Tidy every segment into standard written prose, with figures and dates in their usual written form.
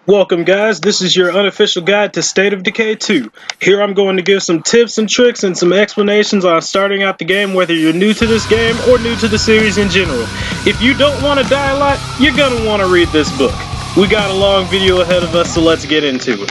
Welcome guys, this is your unofficial guide to State of Decay 2. Here I'm going to give some tips and tricks and some explanations on starting out the game whether you're new to this game or new to the series in general. If you don't want to die a lot, you're going to want to read this book. We got a long video ahead of us, so let's get into it.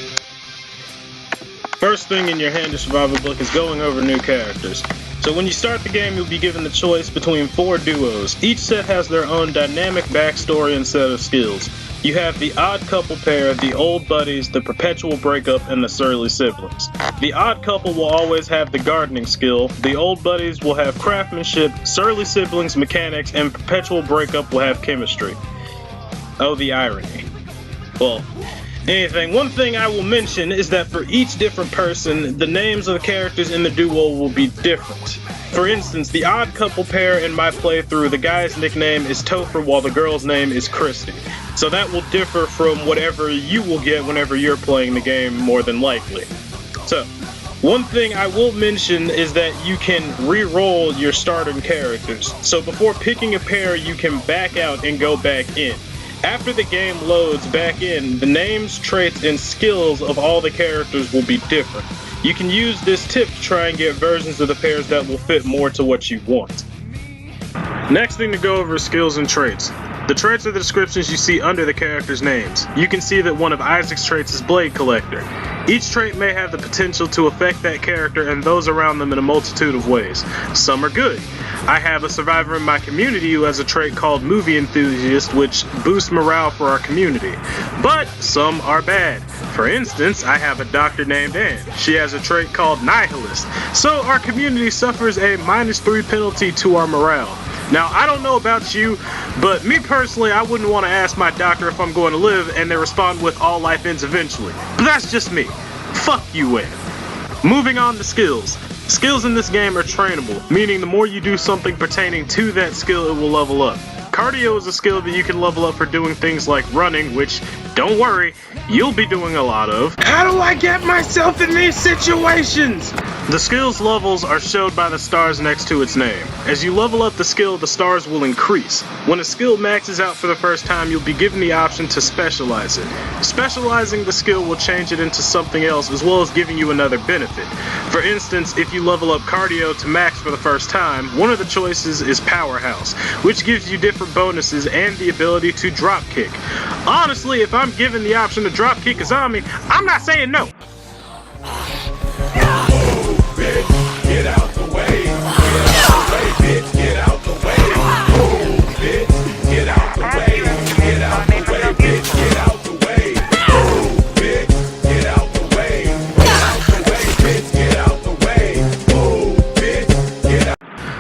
First thing in your handy survival book is going over new characters. So when you start the game, you'll be given the choice between 4 duos. Each set has their own dynamic backstory and set of skills. You have the odd couple pair, the old buddies, the perpetual breakup, and the surly siblings. The odd couple will always have the gardening skill, the old buddies will have craftsmanship, surly siblings mechanics, and perpetual breakup will have chemistry. Oh, the irony. Well, one thing I will mention is that for each different person, the names of the characters in the duo will be different. For instance, the odd couple pair in my playthrough, the guy's nickname is Topher while the girl's name is Christy. So that will differ from whatever you will get whenever you're playing the game, more than likely. So, one thing I will mention is that you can re-roll your starting characters. So before picking a pair, you can back out and go back in. After the game loads back in, the names, traits, and skills of all the characters will be different. You can use this tip to try and get versions of the pairs that will fit more to what you want. Next thing to go over is skills and traits. The traits are the descriptions you see under the characters' names. You can see that one of Isaac's traits is Blade Collector. Each trait may have the potential to affect that character and those around them in a multitude of ways. Some are good. I have a survivor in my community who has a trait called Movie Enthusiast, which boosts morale for our community. But some are bad. For instance, I have a doctor named Anne. She has a trait called Nihilist, so our community suffers a -3 penalty to our morale. Now, I don't know about you, but me personally, I wouldn't want to ask my doctor if I'm going to live and they respond with all life ends eventually. But that's just me. Fuck you, Anne. Moving on to skills. Skills in this game are trainable, meaning the more you do something pertaining to that skill, it will level up. Cardio is a skill that you can level up for doing things like running, which, don't worry, you'll be doing a lot of. How do I get myself in these situations? The skills levels are showed by the stars next to its name. As you level up the skill, the stars will increase. When a skill maxes out for the first time, you'll be given the option to specialize it. Specializing the skill will change it into something else as well as giving you another benefit. For instance, if you level up cardio to max for the first time, one of the choices is powerhouse, which gives you different bonuses and the ability to drop kick. Honestly, if I'm given the option to drop kick a zombie, I'm not saying no. Get out the way, bitch, get out the way, move, bitch, get out the way, get out the way, bitch, get out the way, move, bitch, get out the way, get out the way, bitch, get out the way, move, bitch, get out.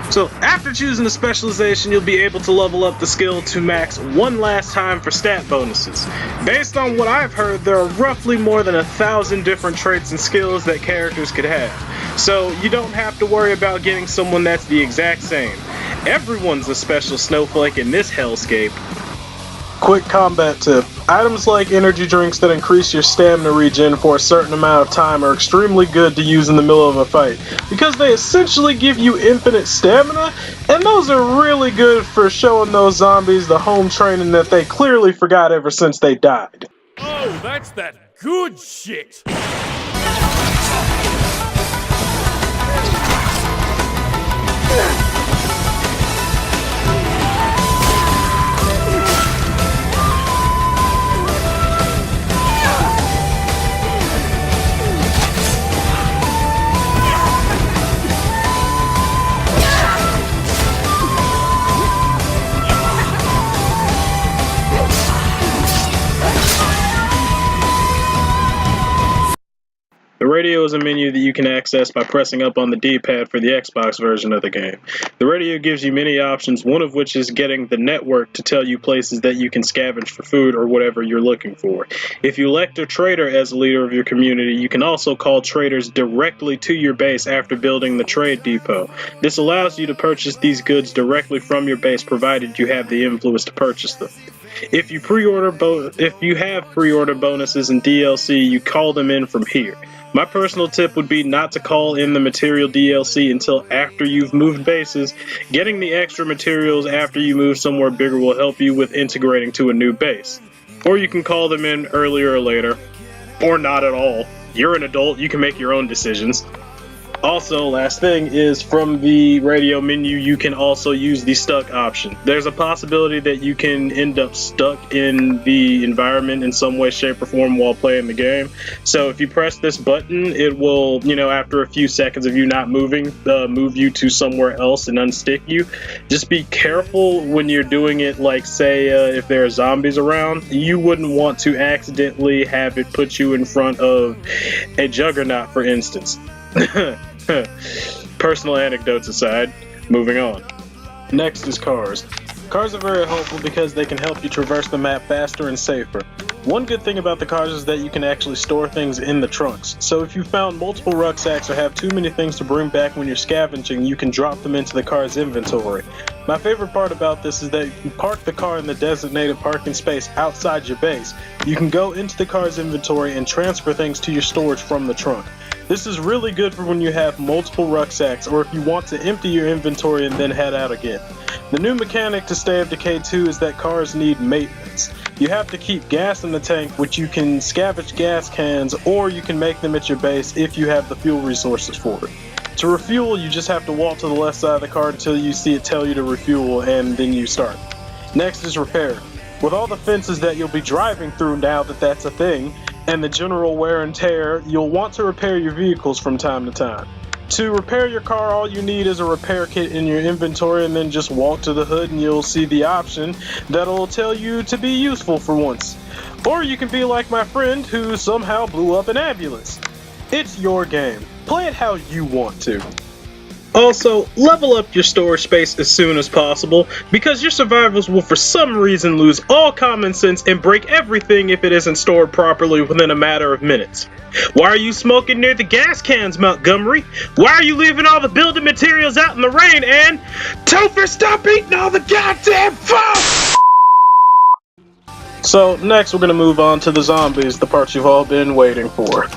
So after choosing a specialization, you'll be able to level up the skill to max one last time for stat bonuses. Based on what I've heard, there are roughly more than 1,000 different traits and skills that characters could have. So you don't have to worry about getting someone that's the exact same. Everyone's a special snowflake in this hellscape. Quick combat tip. Items like energy drinks that increase your stamina regen for a certain amount of time are extremely good to use in the middle of a fight, because they essentially give you infinite stamina, and those are really good for showing those zombies the home training that they clearly forgot ever since they died. Oh, that's that good shit! The radio is a menu that you can access by pressing up on the D-pad for the Xbox version of the game. The radio gives you many options, one of which is getting the network to tell you places that you can scavenge for food or whatever you're looking for. If you elect a trader as a leader of your community, you can also call traders directly to your base after building the trade depot. This allows you to purchase these goods directly from your base, provided you have the influence to purchase them. If you have pre-order bonuses and DLC, you call them in from here. My personal tip would be not to call in the material DLC until after you've moved bases. Getting the extra materials after you move somewhere bigger will help you with integrating to a new base. Or you can call them in earlier or later. Or not at all. You're an adult, you can make your own decisions. Also, last thing is from the radio menu, you can also use the stuck option. There's a possibility that you can end up stuck in the environment in some way, shape, or form while playing the game. So if you press this button, it will, after a few seconds of you not moving, move you to somewhere else and unstick you. Just be careful when you're doing it, like say if there are zombies around, you wouldn't want to accidentally have it put you in front of a Juggernaut, for instance. Personal anecdotes aside, moving on. Next is cars. Cars are very helpful because they can help you traverse the map faster and safer. One good thing about the cars is that you can actually store things in the trunks. So if you found multiple rucksacks or have too many things to bring back when you're scavenging, you can drop them into the car's inventory. My favorite part about this is that if you park the car in the designated parking space outside your base, you can go into the car's inventory and transfer things to your storage from the trunk. This is really good for when you have multiple rucksacks or if you want to empty your inventory and then head out again. The new mechanic to State of Decay 2 is that cars need maintenance. You have to keep gas in the tank, which you can scavenge gas cans, or you can make them at your base if you have the fuel resources for it. To refuel, you just have to walk to the left side of the car until you see it tell you to refuel, and then you start. Next is repair. With all the fences that you'll be driving through now that that's a thing, and the general wear and tear, you'll want to repair your vehicles from time to time. To repair your car, all you need is a repair kit in your inventory and then just walk to the hood and you'll see the option that'll tell you to be useful for once. Or you can be like my friend who somehow blew up an ambulance. It's your game. Play it how you want to. Also, level up your storage space as soon as possible, because your survivors will for some reason lose all common sense and break everything if it isn't stored properly within a matter of minutes. Why are you smoking near the gas cans, Montgomery? Why are you leaving all the building materials out in the rain, and Topher, stop eating all the goddamn food! So, next we're going to move on to the zombies, the part you've all been waiting for.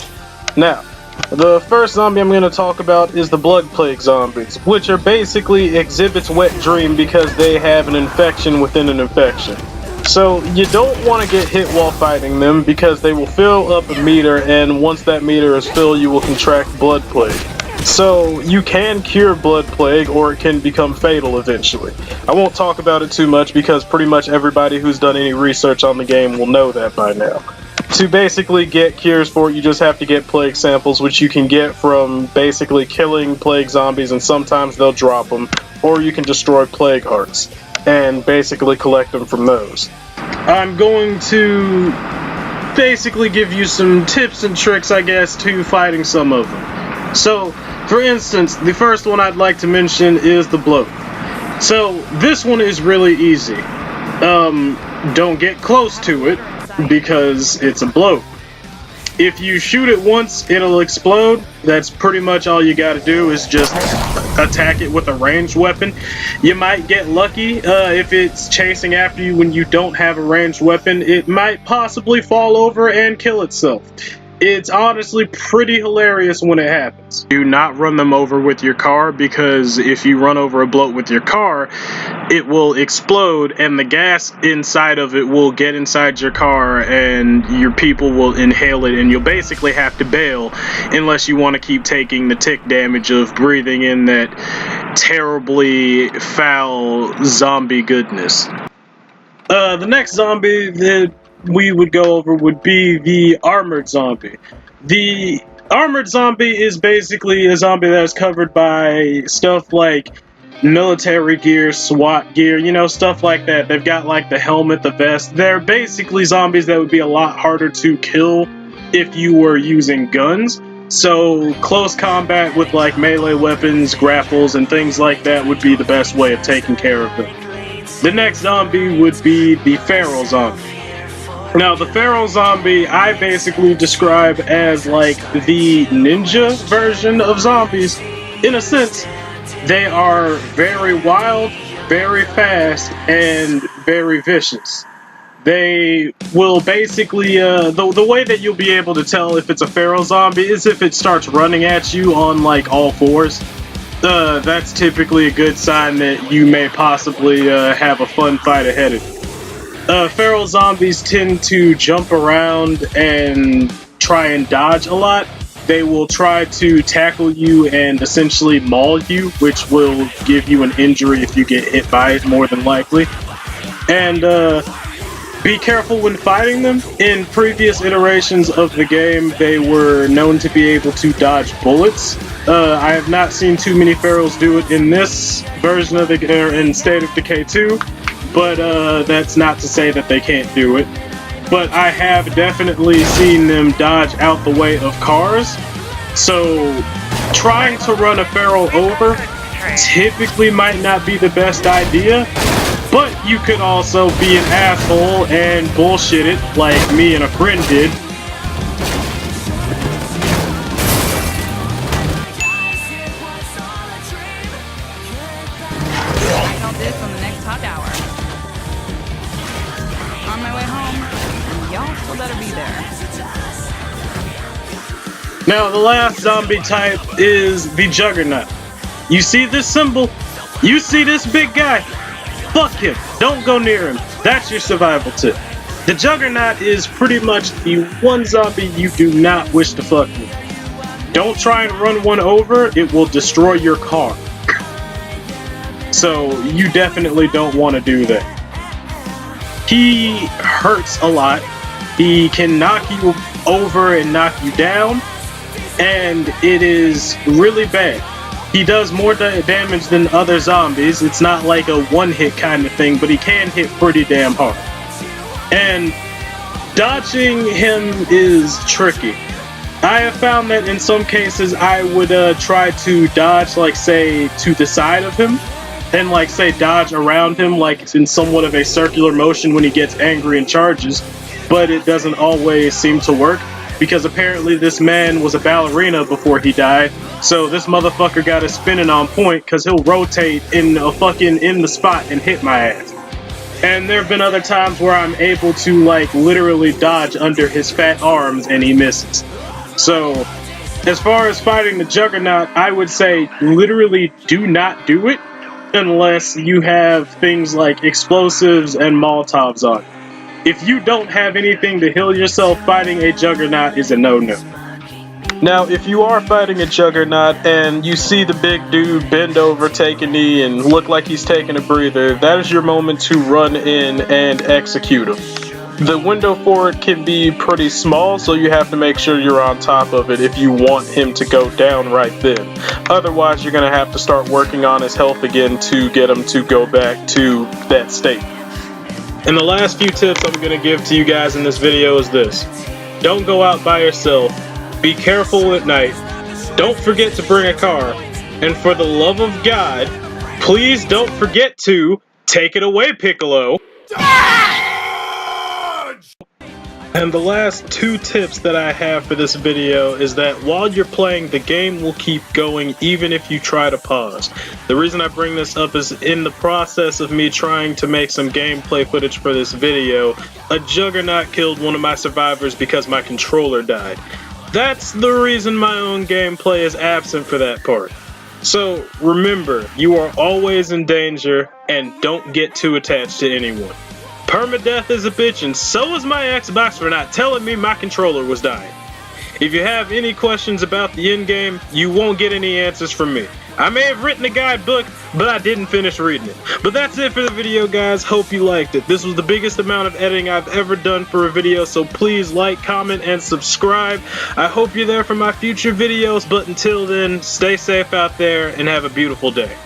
Now, the first zombie I'm going to talk about is the Blood Plague zombies, which are basically Exhibit's wet dream because they have an infection within an infection. So you don't want to get hit while fighting them because they will fill up a meter, and once that meter is filled you will contract Blood Plague. So you can cure Blood Plague or it can become fatal eventually. I won't talk about it too much because pretty much everybody who's done any research on the game will know that by now. To basically get cures for it, you just have to get plague samples, which you can get from basically killing plague zombies, and sometimes they'll drop them, or you can destroy plague hearts, and basically collect them from those. I'm going to basically give you some tips and tricks, I guess, to fighting some of them. So, for instance, the first one I'd like to mention is the bloat. So, this one is really easy. Don't get close to it, because it's a bloat. If you shoot it once, it'll explode. That's pretty much all you gotta do is just attack it with a ranged weapon. You might get lucky if it's chasing after you when you don't have a ranged weapon. It might possibly fall over and kill itself. It's honestly pretty hilarious when it happens. Do not run them over with your car, because if you run over a bloat with your car, it will explode and the gas inside of it will get inside your car and your people will inhale it, and you'll basically have to bail unless you want to keep taking the tick damage of breathing in that terribly foul zombie goodness. The next zombie that we would go over would be the armored zombie. The armored zombie is basically a zombie that is covered by stuff like military gear, SWAT gear, stuff like that. They've got like the helmet, the vest. They're basically zombies that would be a lot harder to kill if you were using guns. So close combat with like melee weapons, grapples, and things like that would be the best way of taking care of them. The next zombie would be the feral zombie. Now, the feral zombie, I basically describe as like the ninja version of zombies. In a sense, they are very wild, very fast, and very vicious. They will basically, the way that you'll be able to tell if it's a feral zombie is if it starts running at you on like all fours. That's typically a good sign that you may possibly have a fun fight ahead of you. Feral zombies tend to jump around and try and dodge a lot. They will try to tackle you and essentially maul you, which will give you an injury if you get hit by it, more than likely. And be careful when fighting them. In previous iterations of the game, they were known to be able to dodge bullets. I have not seen too many ferals do it in this version of in State of Decay 2, but that's not to say that they can't do it. But I have definitely seen them dodge out the way of cars. So trying to run a feral over typically might not be the best idea. But you could also be an asshole and bullshit it like me and a friend did. I know this on the next hot hour. On my way home, y'all still better be there. Now the last zombie type is the Juggernaut. You see this symbol? You see this big guy? Fuck him. Don't go near him. That's your survival tip. The Juggernaut is pretty much the one zombie you do not wish to fuck with. Don't try and run one over. It will destroy your car. So you definitely don't want to do that. He hurts a lot. He can knock you over and knock you down. And it is really bad. He does more damage than other zombies. It's not like a one-hit kind of thing, but he can hit pretty damn hard. And dodging him is tricky. I have found that in some cases I would try to dodge, like, say, to the side of him, and, like, say, dodge around him, like in somewhat of a circular motion when he gets angry and charges, but it doesn't always seem to work. Because apparently this man was a ballerina before he died, so this motherfucker got us spinning on point because he'll rotate in the spot and hit my ass. And there have been other times where I'm able to like literally dodge under his fat arms and he misses. So as far as fighting the Juggernaut, I would say literally do not do it unless you have things like explosives and Molotovs on. If you don't have anything to heal yourself, fighting a Juggernaut is a no-no. Now, if you are fighting a Juggernaut and you see the big dude bend over, take a knee, and look like he's taking a breather, that is your moment to run in and execute him. The window for it can be pretty small, so you have to make sure you're on top of it if you want him to go down right then. Otherwise, you're going to have to start working on his health again to get him to go back to that state. And the last few tips I'm going to give to you guys in this video is this. Don't go out by yourself. Be careful at night. Don't forget to bring a car. And for the love of God, please don't forget to take it away, Piccolo. And the last two tips that I have for this video is that while you're playing, the game will keep going even if you try to pause. The reason I bring this up is in the process of me trying to make some gameplay footage for this video, a Juggernaut killed one of my survivors because my controller died. That's the reason my own gameplay is absent for that part. So remember, you are always in danger and don't get too attached to anyone. Permadeath is a bitch, and so is my Xbox for not telling me my controller was dying. If you have any questions about the endgame, you won't get any answers from me. I may have written a guidebook, but I didn't finish reading it. But that's it for the video, guys. Hope you liked it. This was the biggest amount of editing I've ever done for a video, so please like, comment, and subscribe. I hope you're there for my future videos, but until then, stay safe out there and have a beautiful day.